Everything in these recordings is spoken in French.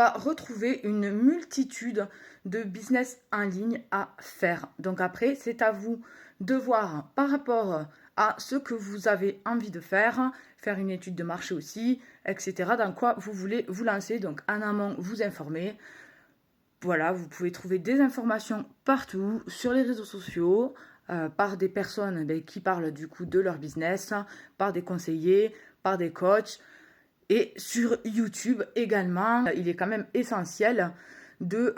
va retrouver une multitude de business en ligne à faire. Donc après, c'est à vous de voir par rapport à ce que vous avez envie de faire une étude de marché aussi, etc. Dans quoi vous voulez vous lancer. Donc en amont, vous informer. Voilà, vous pouvez trouver des informations partout sur les réseaux sociaux, par des personnes qui parlent du coup de leur business, par des conseillers, par des coachs. Et sur YouTube également, il est quand même essentiel de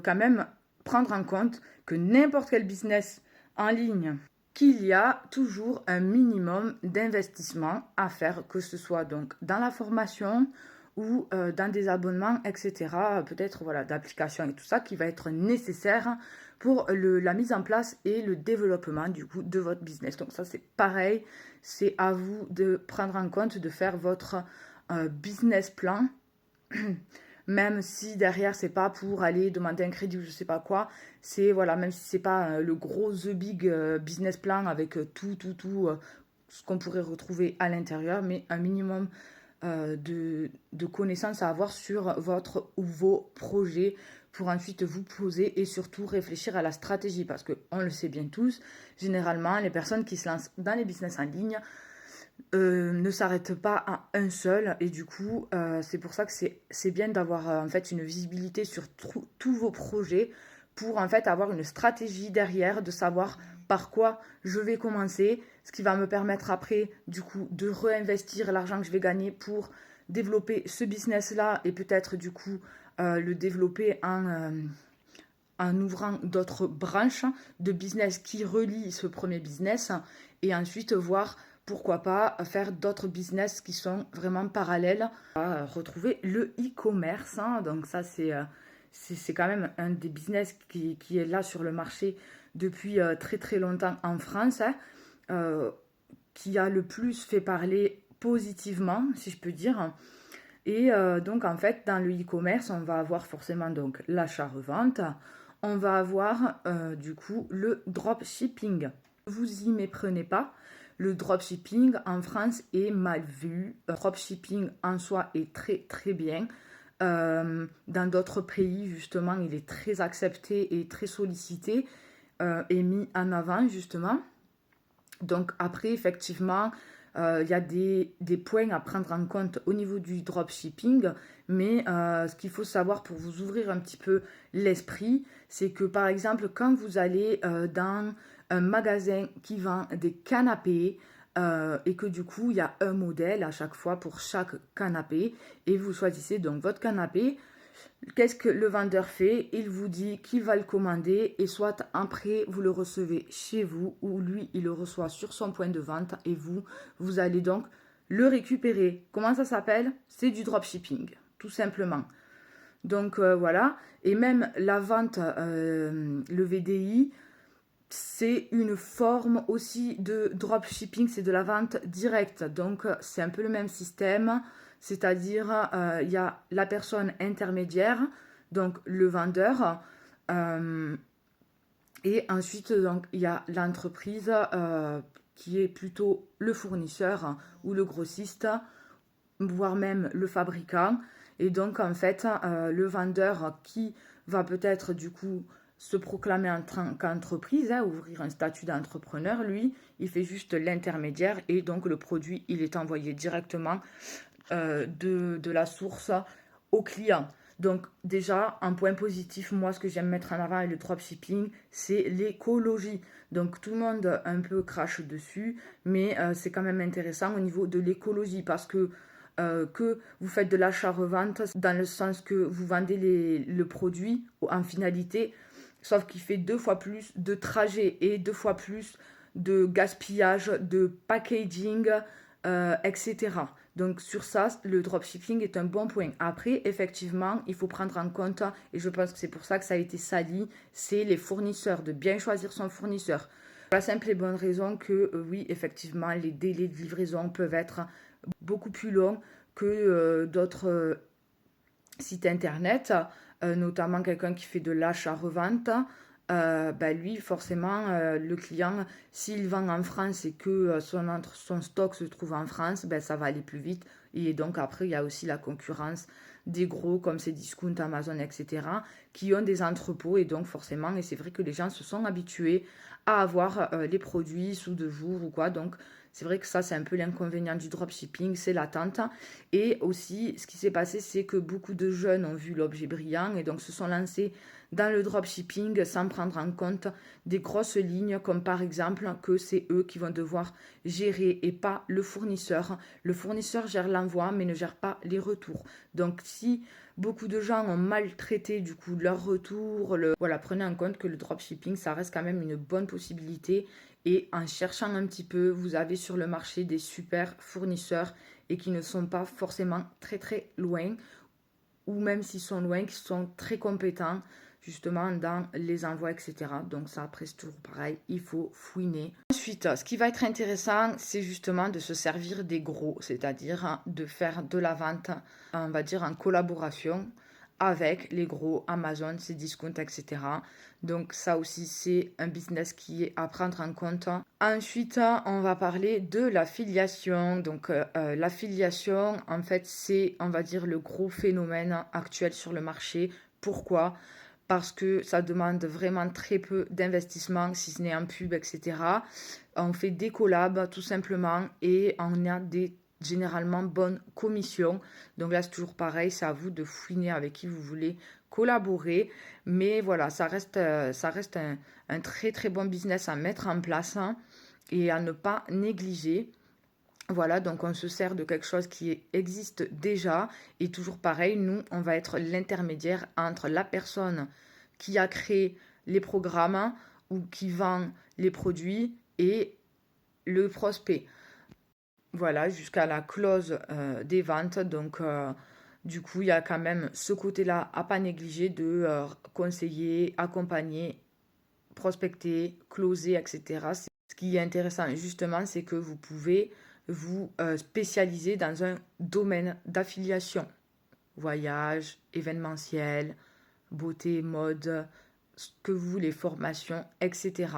quand même prendre en compte que n'importe quel business en ligne, qu'il y a toujours un minimum d'investissement à faire, que ce soit donc dans la formation ou dans des abonnements, etc. Peut-être voilà, d'applications et tout ça qui va être nécessaire pour la mise en place et le développement du coup de votre business. Donc ça c'est pareil, c'est à vous de prendre en compte, de faire votre business plan. Même si derrière c'est pas pour aller demander un crédit ou je sais pas quoi, c'est voilà, même si c'est pas le gros the big business plan avec tout ce qu'on pourrait retrouver à l'intérieur, mais un minimum de connaissances à avoir sur votre ou vos projets pour ensuite vous poser et surtout réfléchir à la stratégie parce que on le sait bien tous, généralement les personnes qui se lancent dans les business en ligne ne s'arrête pas à un seul et du coup c'est pour ça que c'est bien d'avoir en fait une visibilité sur tous vos projets pour en fait avoir une stratégie derrière, de savoir par quoi je vais commencer, ce qui va me permettre après du coup de réinvestir l'argent que je vais gagner pour développer ce business là et peut-être du coup le développer en ouvrant d'autres branches de business qui relient ce premier business et ensuite voir pourquoi pas faire d'autres business qui sont vraiment parallèles. Retrouver le e-commerce, hein. Donc ça c'est quand même un des business qui est là sur le marché depuis très très longtemps en France, hein, qui a le plus fait parler positivement, si je peux dire. Et donc en fait dans le e-commerce on va avoir forcément donc l'achat-revente, on va avoir du coup le dropshipping. Ne vous y méprenez pas, le dropshipping en France est mal vu. Le dropshipping en soi est très très bien. Dans d'autres pays justement il est très accepté et très sollicité et mis en avant justement. Donc après effectivement il y a des points à prendre en compte au niveau du dropshipping, mais ce qu'il faut savoir pour vous ouvrir un petit peu l'esprit, c'est que par exemple, quand vous allez dans un magasin qui vend des canapés, et que du coup, il y a un modèle à chaque fois pour chaque canapé, et vous choisissez donc votre canapé. Qu'est-ce que le vendeur fait? Il vous dit qu'il va le commander et soit après vous le recevez chez vous ou lui il le reçoit sur son point de vente et vous allez donc le récupérer. Comment ça s'appelle? C'est du dropshipping, tout simplement. Donc voilà, et même la vente, le VDI, c'est une forme aussi de dropshipping, c'est de la vente directe. Donc c'est un peu le même système, c'est-à-dire il y a la personne intermédiaire, donc le vendeur, et ensuite donc il y a l'entreprise qui est plutôt le fournisseur ou le grossiste, voire même le fabricant. Et donc en fait le vendeur qui va peut-être du coup se proclamer en tant qu'entreprise, hein, ouvrir un statut d'entrepreneur, lui, il fait juste l'intermédiaire et donc le produit, il est envoyé directement de la source au client. Donc déjà, un point positif, moi, ce que j'aime mettre en avant avec le dropshipping, c'est l'écologie. Donc tout le monde un peu crache dessus, mais c'est quand même intéressant au niveau de l'écologie parce que vous faites de l'achat-revente dans le sens que vous vendez le produit en finalité, sauf qu'il fait 2 fois plus de trajets et 2 fois plus de gaspillage, de packaging, etc. Donc sur ça, le dropshipping est un bon point. Après, effectivement, il faut prendre en compte, et je pense que c'est pour ça que ça a été sali, c'est les fournisseurs, de bien choisir son fournisseur. Pour la simple et bonne raison que oui, effectivement, les délais de livraison peuvent être beaucoup plus longs que d'autres sites internet, notamment quelqu'un qui fait de l'achat-revente. Lui, forcément, le client, s'il vend en France et que son stock se trouve en France, ça va aller plus vite. Et donc, après, il y a aussi la concurrence des gros comme Cdiscount, Amazon, etc., qui ont des entrepôts et donc forcément, et c'est vrai que les gens se sont habitués à avoir les produits sous 2 jours ou quoi, donc c'est vrai que ça, c'est un peu l'inconvénient du dropshipping, c'est l'attente. Et aussi, ce qui s'est passé, c'est que beaucoup de jeunes ont vu l'objet brillant et donc se sont lancés dans le dropshipping sans prendre en compte des grosses lignes, comme par exemple que c'est eux qui vont devoir gérer et pas le fournisseur. Le fournisseur gère l'envoi, mais ne gère pas les retours. Donc, si beaucoup de gens ont maltraité du coup leur retour, voilà, prenez en compte que le dropshipping, ça reste quand même une bonne possibilité. Et en cherchant un petit peu, vous avez sur le marché des super fournisseurs et qui ne sont pas forcément très très loin, ou même s'ils sont loin, qui sont très compétents justement dans les envois, etc. Donc ça, après, c'est toujours pareil, il faut fouiner. Ensuite, ce qui va être intéressant, c'est justement de se servir des gros, c'est-à-dire de faire de la vente, on va dire, en collaboration avec les gros Amazon, Cdiscount, etc. Donc ça aussi, c'est un business qui est à prendre en compte. Ensuite, on va parler de l'affiliation. Donc l'affiliation, en fait, c'est, on va dire, le gros phénomène actuel sur le marché. Pourquoi? Parce que ça demande vraiment très peu d'investissement, si ce n'est en pub, etc. On fait des collabs tout simplement et on a des généralement bonnes commissions. Donc là, c'est toujours pareil, c'est à vous de fouiner avec qui vous voulez collaborer. Mais voilà, ça reste un très très bon business à mettre en place, hein, et à ne pas négliger. Voilà, donc on se sert de quelque chose qui existe déjà et toujours pareil, nous, on va être l'intermédiaire entre la personne qui a créé les programmes ou qui vend les produits et le prospect. Voilà, jusqu'à la clause des ventes. Donc, du coup, il y a quand même ce côté-là à pas négliger de conseiller, accompagner, prospecter, closer, etc. Ce qui est intéressant, justement, c'est que vous pouvez vous spécialiser dans un domaine d'affiliation. Voyage, événementiel, beauté, mode, ce que vous voulez, formation, etc.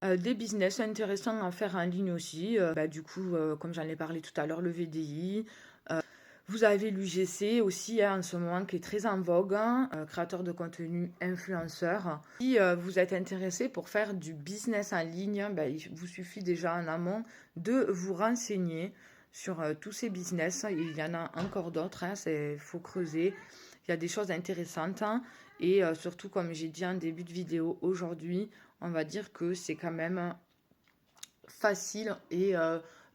Des business intéressants à faire en ligne aussi. Du coup, comme j'en ai parlé tout à l'heure, le VDI. Vous avez l'UGC aussi, hein, en ce moment qui est très en vogue, hein, créateur de contenu, influenceur. Si vous êtes intéressé pour faire du business en ligne, il vous suffit déjà en amont de vous renseigner sur tous ces business. Il y en a encore d'autres, hein, faut creuser. Il y a des choses intéressantes, hein, et surtout, comme j'ai dit en début de vidéo aujourd'hui, on va dire que c'est quand même facile et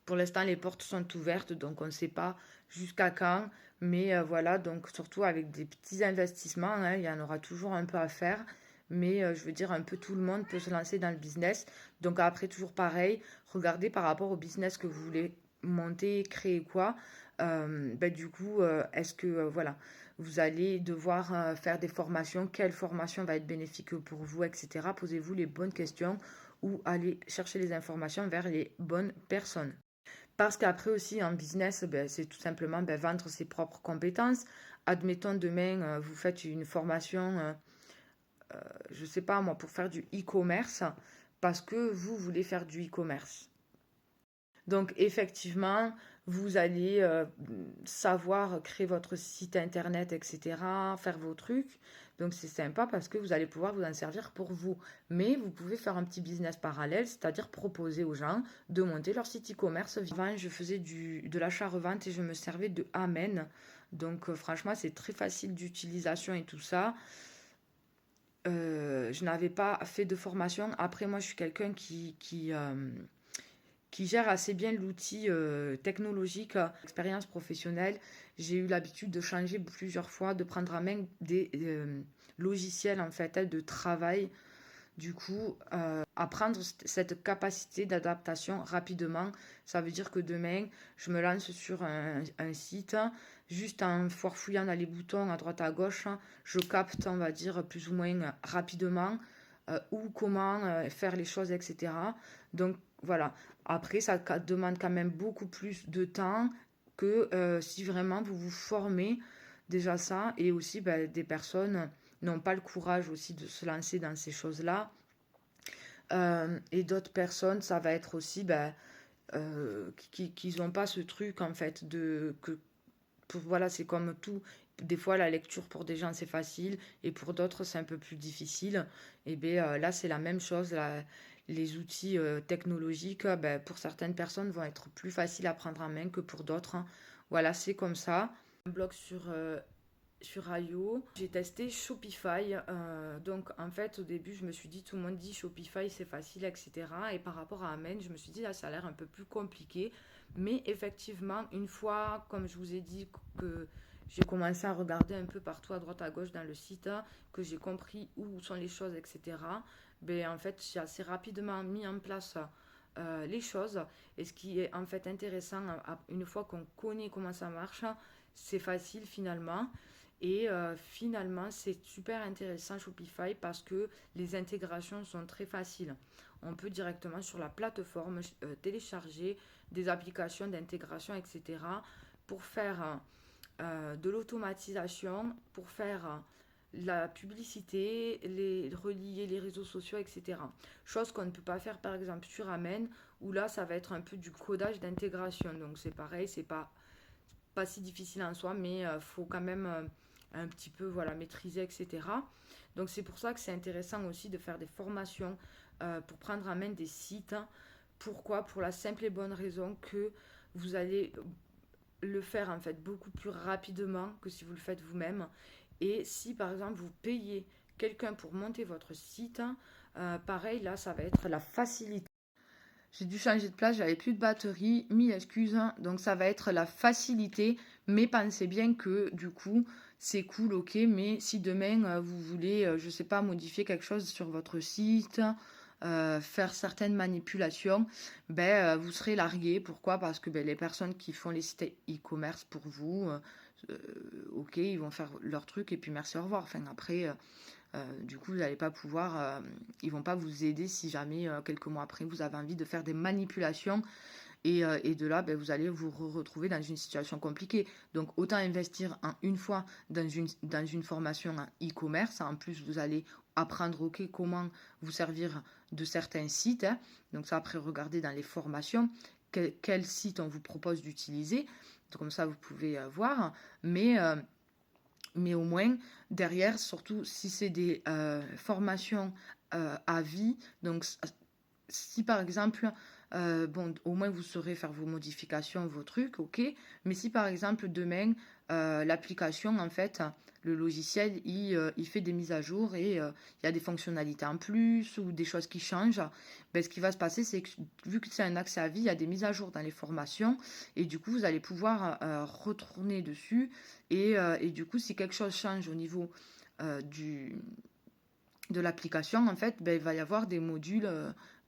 pour l'instant les portes sont ouvertes donc on ne sait pas jusqu'à quand, mais voilà, donc surtout avec des petits investissements, hein, il y en aura toujours un peu à faire, mais je veux dire un peu tout le monde peut se lancer dans le business. Donc après, toujours pareil, regardez par rapport au business que vous voulez monter, créer quoi. Du coup, est-ce que voilà, vous allez devoir faire des formations, quelle formation va être bénéfique pour vous, etc. Posez-vous les bonnes questions ou aller chercher les informations vers les bonnes personnes. Parce qu'après aussi, en business, c'est tout simplement vendre ses propres compétences. Admettons, demain, vous faites une formation, je ne sais pas moi, pour faire du e-commerce, parce que vous voulez faire du e-commerce. Donc effectivement, vous allez savoir créer votre site internet, etc., faire vos trucs. Donc c'est sympa parce que vous allez pouvoir vous en servir pour vous. Mais vous pouvez faire un petit business parallèle, c'est-à-dire proposer aux gens de monter leur site e-commerce. Avant, je faisais de l'achat-revente et je me servais de Amen. Donc franchement, c'est très facile d'utilisation et tout ça. Je n'avais pas fait de formation. Après, moi, je suis quelqu'un qui gère assez bien l'outil technologique, expérience professionnelle. J'ai eu l'habitude de changer plusieurs fois, de prendre en main des logiciels en fait de travail. Du coup, apprendre cette capacité d'adaptation rapidement, ça veut dire que demain, je me lance sur un site, juste en farfouillant dans les boutons à droite à gauche, je capte, on va dire, plus ou moins rapidement où, comment faire les choses, etc. Donc voilà. Après, ça demande quand même beaucoup plus de temps que si vraiment vous vous formez déjà ça. Et aussi, des personnes n'ont pas le courage aussi de se lancer dans ces choses-là. Et d'autres personnes, ça va être aussi qui n'ont pas ce truc en fait voilà, c'est comme tout, des fois, la lecture pour des gens, c'est facile et pour d'autres, c'est un peu plus difficile. Et bien là, c'est la même chose. Les outils technologiques, ben, pour certaines personnes, vont être plus faciles à prendre en main que pour d'autres, hein. Voilà, c'est comme ça. Un blog sur IO. J'ai testé Shopify. Donc, en fait, au début, je me suis dit, tout le monde dit Shopify, c'est facile, etc. Et par rapport à Amen, je me suis dit, là, ça a l'air un peu plus compliqué. Mais effectivement, une fois, comme je vous ai dit, que j'ai commencé à regarder un peu partout à droite à gauche dans le site, que j'ai compris où sont les choses, etc. Ben, en fait, j'ai assez rapidement mis en place les choses. Et ce qui est en fait intéressant, une fois qu'on connaît comment ça marche, c'est facile finalement. Et finalement, c'est super intéressant Shopify parce que les intégrations sont très faciles. On peut directement sur la plateforme télécharger des applications d'intégration, etc. pour faire de l'automatisation, pour faire la publicité, relier les réseaux sociaux, etc. Chose qu'on ne peut pas faire par exemple sur Amen, où là, ça va être un peu du codage d'intégration. Donc c'est pareil, c'est pas si difficile en soi, mais il faut quand même un petit peu voilà, maîtriser, etc. Donc c'est pour ça que c'est intéressant aussi de faire des formations pour prendre en main des sites. Pourquoi? Pour la simple et bonne raison que vous allez le faire en fait beaucoup plus rapidement que si vous le faites vous-même. Et si par exemple vous payez quelqu'un pour monter votre site, pareil là ça va être la facilité. J'ai dû changer de place, j'avais plus de batterie, mille excuses, hein. Donc ça va être la facilité, mais pensez bien que du coup c'est cool, ok, mais si demain vous voulez, je sais pas, modifier quelque chose sur votre site, faire certaines manipulations, ben vous serez largué. Pourquoi? Parce que ben, les personnes qui font les sites e-commerce pour vous, ok, ils vont faire leur truc et puis merci, au revoir. Enfin après. Du coup, vous n'allez pas pouvoir, ils vont pas vous aider si jamais quelques mois après vous avez envie de faire des manipulations et de là, ben, vous allez vous retrouver dans une situation compliquée. Donc, autant investir une fois dans une formation en e-commerce. En plus, vous allez apprendre comment vous servir de certains sites, hein. Donc, ça, après, regardez dans les formations quel site on vous propose d'utiliser. Donc, comme ça, vous pouvez voir. Mais au moins, derrière, surtout si c'est des formations à vie, donc si par exemple, bon, au moins vous saurez faire vos modifications, vos trucs, ok. Mais si par exemple demain, l'application, en fait, le logiciel, il fait des mises à jour et il y a des fonctionnalités en plus ou des choses qui changent, ben, ce qui va se passer, c'est que vu que c'est un accès à vie, il y a des mises à jour dans les formations et du coup, vous allez pouvoir retourner dessus et du coup, si quelque chose change au niveau euh, du, de l'application, en fait, ben, il va y avoir des modules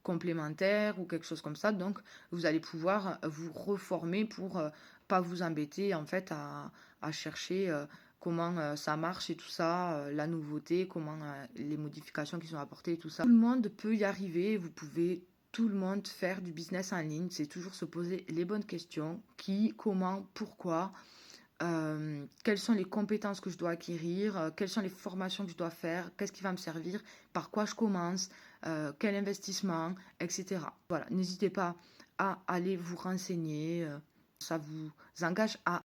complémentaires ou quelque chose comme ça. Donc, vous allez pouvoir vous reformer pour pas vous embêter en fait à chercher comment ça marche et tout ça, la nouveauté, comment les modifications qui sont apportées et tout ça. Tout le monde peut y arriver. Vous pouvez tout le monde faire du business en ligne. C'est toujours se poser les bonnes questions. Qui, comment, pourquoi. Quelles sont les compétences que je dois acquérir, quelles sont les formations que je dois faire, qu'est-ce qui va me servir, par quoi je commence, quel investissement, etc. Voilà, n'hésitez pas à aller vous renseigner, ça vous engage à